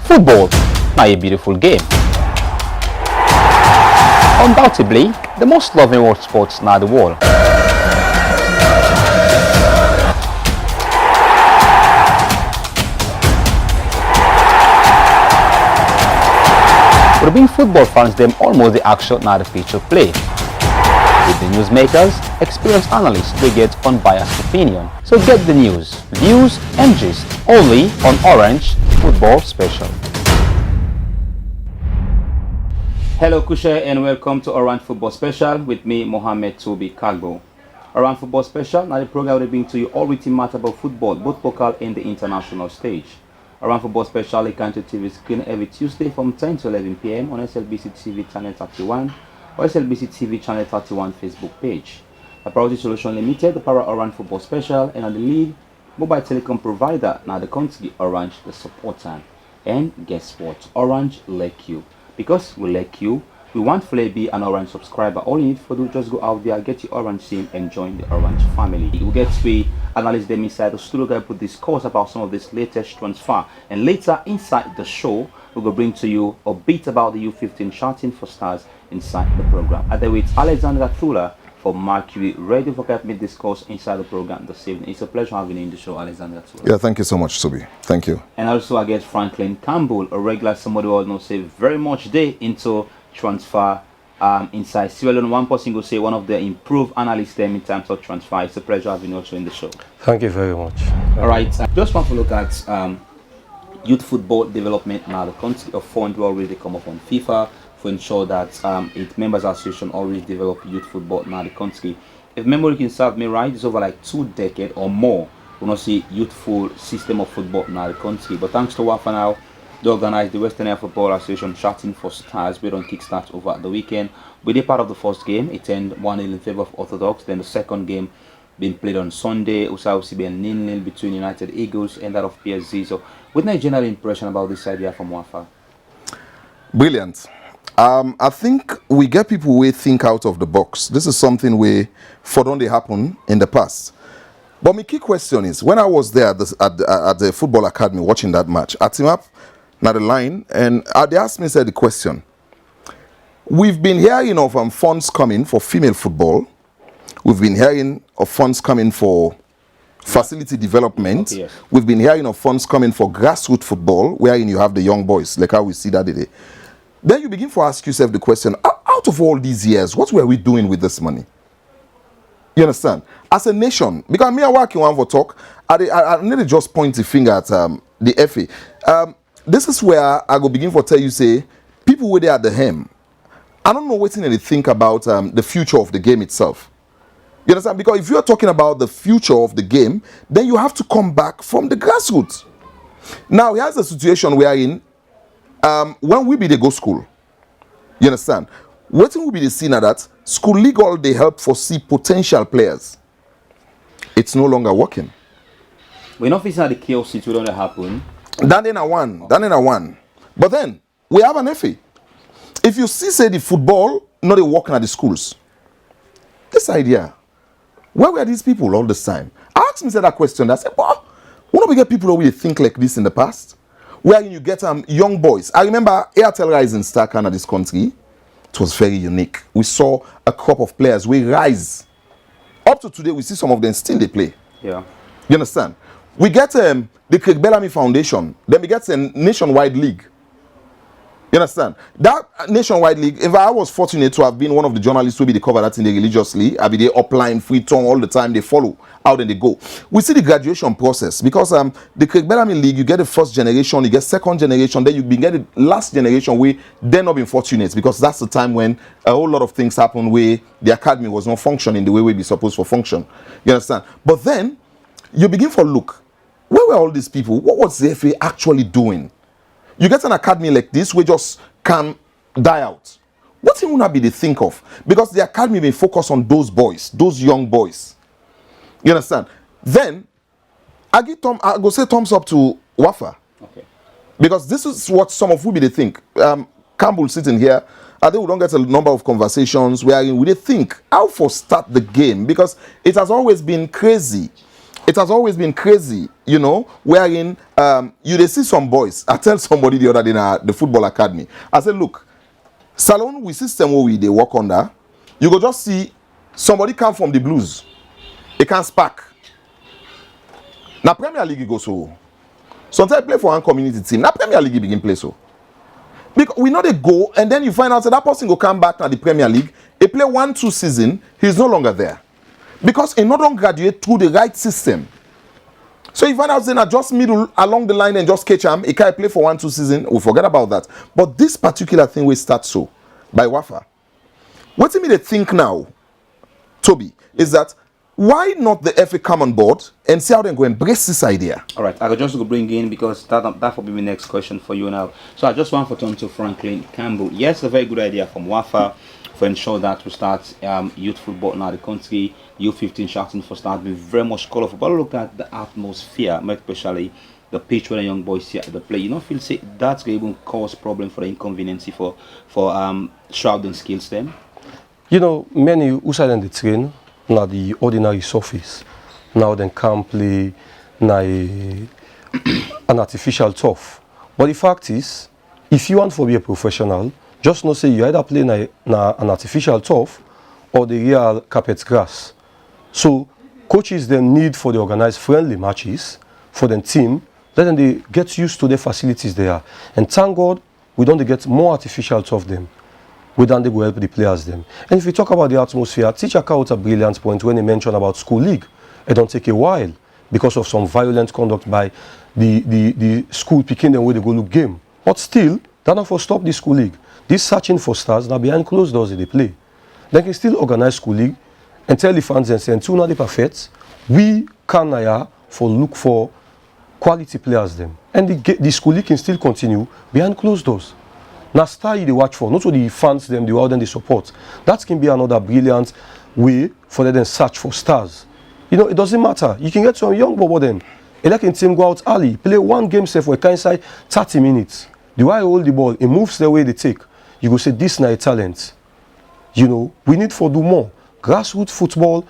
Football, not a beautiful game. Undoubtedly, the most loved in world sports now the world. But being football fans, them almost the action now the pitch of play. With the newsmakers, experienced analysts, they get unbiased opinion. So get the news, views and gist only on Orange Football Special. Hello Kushe and welcome to Orange Football Special with me Mohammed Tobi Kagbo. Orange Football Special, now the program will bring to you all written matter about football, both local and the international stage. Around Football Special, a country TV screen every Tuesday from 10 to 11 p.m. on SLBC TV channel 31 or SLBC TV channel 31 Facebook page. A Priority Solution Limited, the power Orange Football Special, and on the lead mobile telecom provider, now the country Orange, the supporter. And guess what? Orange like you. Because we like you, we want to be an Orange subscriber. All you need to do is just go out there, get your Orange SIM and join the Orange family. We get to analyze them inside the studio, guy to discuss about some of this latest transfer. And later inside the show, we're going to bring to you a bit about the U15 shouting for stars inside the program. And then with Alexandra Thula for Mercury Radio for me discuss inside the program this evening. It's a pleasure having you in the show, Alexandra Thula. Yeah, thank you so much, Toby. Thank you. And also I get Franklin Campbell, a regular, somebody who knows say very much day into transfer inside Sierra Leone. One person will say one of the improved analysts them in terms of transfer. It's a pleasure having you also in the show. Thank you very much. All right, just want to look at youth football development now. The country of fund will already come up on FIFA to ensure that its members association always develop youth football now the country. If memory can serve me right, it's over like 2 decades or more. We don't see youthful system of football now the country. But thanks to WAFA now, they organized the Western Air Football Association shouting for stars. We don't kickstart over the weekend. We did part of the first game. It ended 1-0 in favor of Orthodox. Then the second game being played on Sunday. Usausi being 0-0 between United Eagles and that of PSG. So, what's my general impression about this idea from WAFA? Brilliant. I think we get people who think out of the box. This is something we for only happen in the past. But my key question is, when I was there at the football academy watching that match, I team up now the line, and they asked me, said the question, we've been hearing of funds coming for female football. We've been hearing of funds coming for facility development. Okay, yes. We've been hearing of funds coming for grassroots football, wherein you have the young boys, like how we see that today. Then you begin to ask yourself the question, out of all these years, what were we doing with this money? You understand? As a nation, because me, I work in one for talk, I need to just point the finger at the FA. This is where I go begin for tell you, say, people were there at the helm. I don't know what they think about the future of the game itself. You understand? Because if you're talking about the future of the game, then you have to come back from the grassroots. Now, here's the situation we are in. When we be the go school, you understand? What will be the scene at that school league all they help for see potential players. It's no longer working. We're not facing the chaos situation that happen. That in a one. But then we have an FA. If you see say the football, not they working at the schools. This idea, where were these people all this time? I asked me that question. I said, well, why don't we get people who will think like this in the past? Where you get young boys. I remember Airtel Rising Star Canada this country. It was very unique. We saw a crop of players. We rise. Up to today, we see some of them still they play. Yeah. You understand? We get the Craig Bellamy Foundation. Then we get a nationwide league. You understand? That nationwide league, if I was fortunate to have been one of the journalists who be the cover that in the religiously, I be there upline, free tongue all the time, they follow out and they go. We see the graduation process because the Craig Bellamy League, you get the first generation, you get second generation, then you get the last generation where they're not been fortunate because that's the time when a whole lot of things happen where the academy was not functioning the way we be supposed to function. You understand? But then you begin to look, where were all these people? What was the FA actually doing? You get an academy like this, we just can die out. What will not be the think of? Because the academy may focus on those boys, those young boys. You understand? Then, I go say thumbs up to WAFA. Okay. Because this is what some of you be they think. Campbell sitting here, I think we don't get a number of conversations where we they think how for start the game. Because it has always been crazy. It has always been crazy, you know, wherein you they see some boys. I tell somebody the other day in the football academy, I said, look, Salon with system where they work under, you go just see somebody come from the blues. It can spark. Now Premier League go so. Sometimes play for one community team. Now Premier League begin play so. Because we know they go and then you find out that person will come back to the Premier League. He play 1-2 season, he's no longer there. Because he not graduate through the right system. So you find out that just middle along the line and just catch him, he can't play for 1-2 season, we forget about that. But this particular thing will start so by Wafa. What do you mean they think now, Toby, is that why not the FA come on board and see how they go embrace this idea? All right, I could just go bring in because that will be my next question for you now. So I just want to turn to Franklin Campbell. Yes, a very good idea from Wafa for ensure that we start youth football now in the country. U15 shouting for start be very much colorful. But look at the atmosphere, especially the pitch where the young boys see the play. You don't feel say that's going to cause problem for the inconvenience for shrouding skills then? You know, many who side on the train, now the ordinary surface. Now then can play an artificial turf. But the fact is, if you want to be a professional, just know say you either play an artificial turf or the real carpet grass. So coaches then need for the organized friendly matches for the team, let them they get used to the facilities there. And thank God we don't get more artificial turf them. We don't they go help the players them. And if you talk about the atmosphere, teacher out a brilliant point when he mentioned about school league. It don't take a while because of some violent conduct by the school picking them where they go look game. But still, that not for stop the school league. This searching for stars now behind closed doors they play. They can still organize school league and tell the fans and say, until now they perfect, we can look for quality players them. And the school league can still continue behind closed doors. Now star you they watch for, not only the fans them, the world and the support. That can be another brilliant way for them to search for stars. You know, it doesn't matter. You can get some young bobo them. And like in team go out early, play one game safe for a kind side 30 minutes. The way I hold the ball, it moves the way they take. You go say this na a talent. You know, we need for do more. Grassroots football,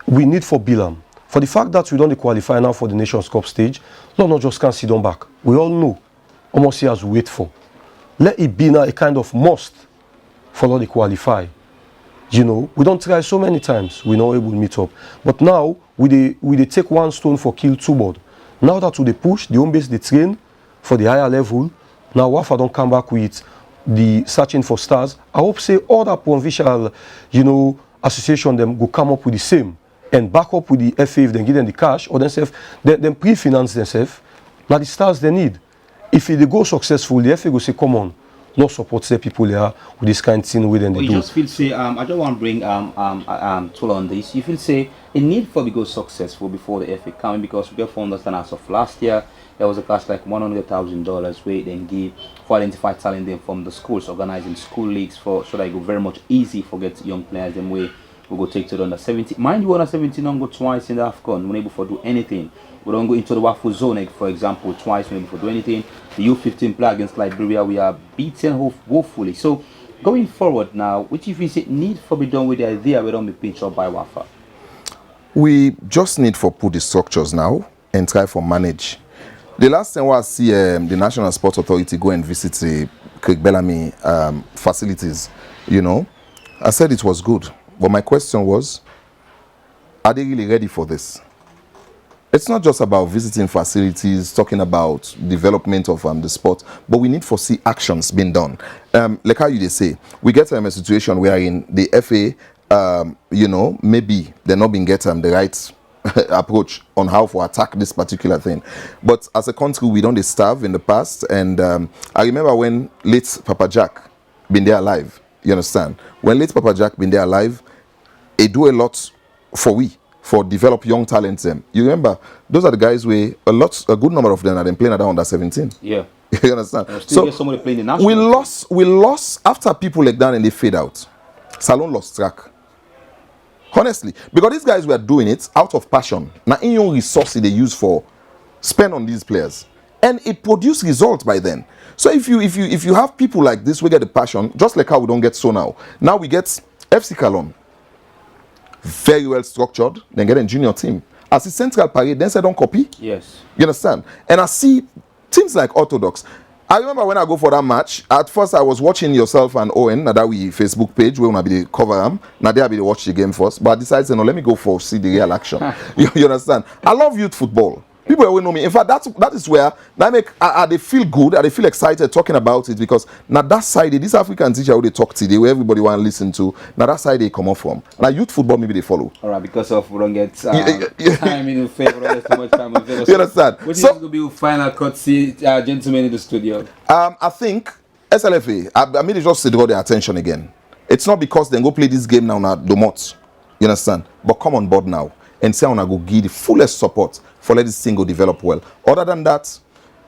we need for Bilam. For the fact that we don't qualify now for the Nations Cup stage, not just can't sit on back. We all know almost here as we wait for. Let it be now a kind of must for all the qualify. You know, we don't try so many times, we're not able to meet up. But now, we take one stone for kill two birds. Now that we push, the home base, they train for the higher level. Now, Wafa don't come back with the searching for stars. I hope say all that provincial, you know, association them go come up with the same and back up with the FA if they give them the cash or themselves, then pre-finance themselves. Now the stars they need. If they go successful, the FA go say, come on, no support the people there with this kind of thing with them they do. You just feel say I don't want to bring tool on this. You feel say it need for be go successful before the FA coming because we have to understand as of last year there was a cost like $100,000 where they give for identify talent them from the schools, organizing school leagues for so that it go very much easy for get young players them way we go take to the under 17. Mind you, under 17 don't go twice in the AFCON, we're able to do anything. We don't go into the Waffle Zone, for example, twice when we do anything. The U15 play against Liberia, we are beaten woefully. So going forward now, which if you say need for be done with the idea we don't be pinched up by Wafa? We just need for put the structures now and try for manage. The last time I see the National Sports Authority go and visit the Craig Bellamy facilities, you know, I said it was good. But my question was, are they really ready for this? It's not just about visiting facilities, talking about development of the sport, but we need to see actions being done. Like how you say, we get a situation where in the FA, you know, maybe they're not being getting the right approach on how to attack this particular thing. But as a country, we don't starve in the past. And I remember when late Papa Jack been there alive, you understand? When late Papa Jack been there alive, it do a lot for develop young talents them. You remember, those are the guys where a good number of them are then playing at under 17. Yeah. You understand? So somebody playing the national we lost after people like that and they fade out. Salon lost track. Honestly, because these guys were doing it out of passion. Now, in your resources they use for spend on these players, and it produced results by then. So if you have people like this, we get the passion, just like how we don't get so now. Now we get FC Calon, very well structured, then get a junior team. I see Central Parade, then say don't copy. Yes. You understand? And I see teams like Orthodox. I remember when I go for that match, at first I was watching yourself and Owen, now that we Facebook page, where we be the cover them. Now they be the watch the game first. But I decided, no, let me go for see the real action. you understand? I love youth football. People always know me. In fact, that is where they feel good, they feel excited talking about it, because now that side, this African teacher who they talk today, where everybody want to listen to, now that side they come up from. Now youth football maybe they follow. All right, because of we don't get time in favor, don't get too much time in favor. You understand? What is going to be your final courtesy, gentlemen in the studio? I think SLFA, I mean, it just to draw their attention again. It's not because they go play this game now, Domot. You understand? But come on board now and say, I want to go give the fullest support for let this thing go develop well. Other than that,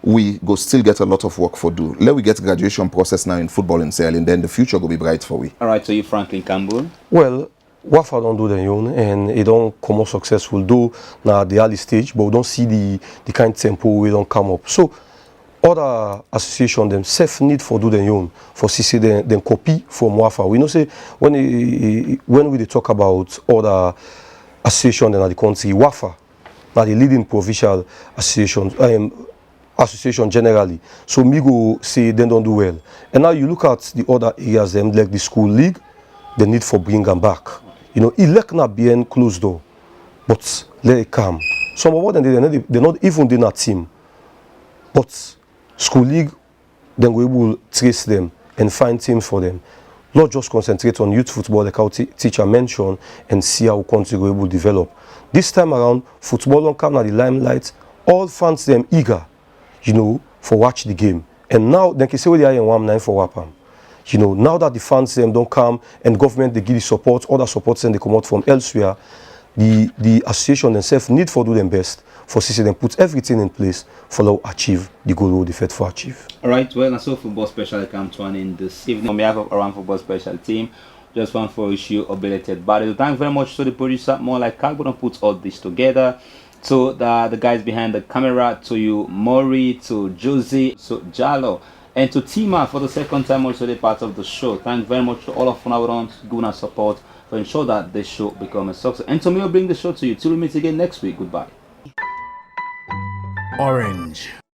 we go still get a lot of work for do. Let we get graduation process now in football in Sierra Leone, then the future will be bright for we. All right, so you, Franklin Campbell. Well, Wafa don't do their own, and it don't come out successful do now at the early stage, but we don't see the kind of tempo we don't come up. So other association themselves need for do their own for see them copy from Wafa. We know say when we talk about other association in the country, Wafa, now the leading provincial association generally. So me go say they don't do well. And now you look at the other areas, them like the school league, they need for bring them back. You know, it like not being closed door, but let it come. Some of them they're not even in a team, but school league, then we will trace them and find teams for them. Not just concentrate on youth football like our teacher mentioned and see how country will develop. This time around, football don't come at the limelight. All fans them eager, you know, for watch the game. And now they can say what they are in 1-9 for Wapam. You know, now that the fans them don't come and government they give the support, other supports and they come out from elsewhere, the association themselves need for do them best for CC them put everything in place for to achieve the goal they fit for achieve. All right, well, and so football special come to an end this evening. On behalf of Around Football Special team, just want to wish you a belated birthday. Thank very much to the producer, more like Cargo, puts all this together. To the guys behind the camera, to you, Maury, to Josie, to Jalo, and to Tima for the second time also the part of the show. Thank very much to all of Funawadons giving us support to ensure that this show becomes a success. And to me, I'll bring the show to you till we meet again next week. Goodbye. Orange.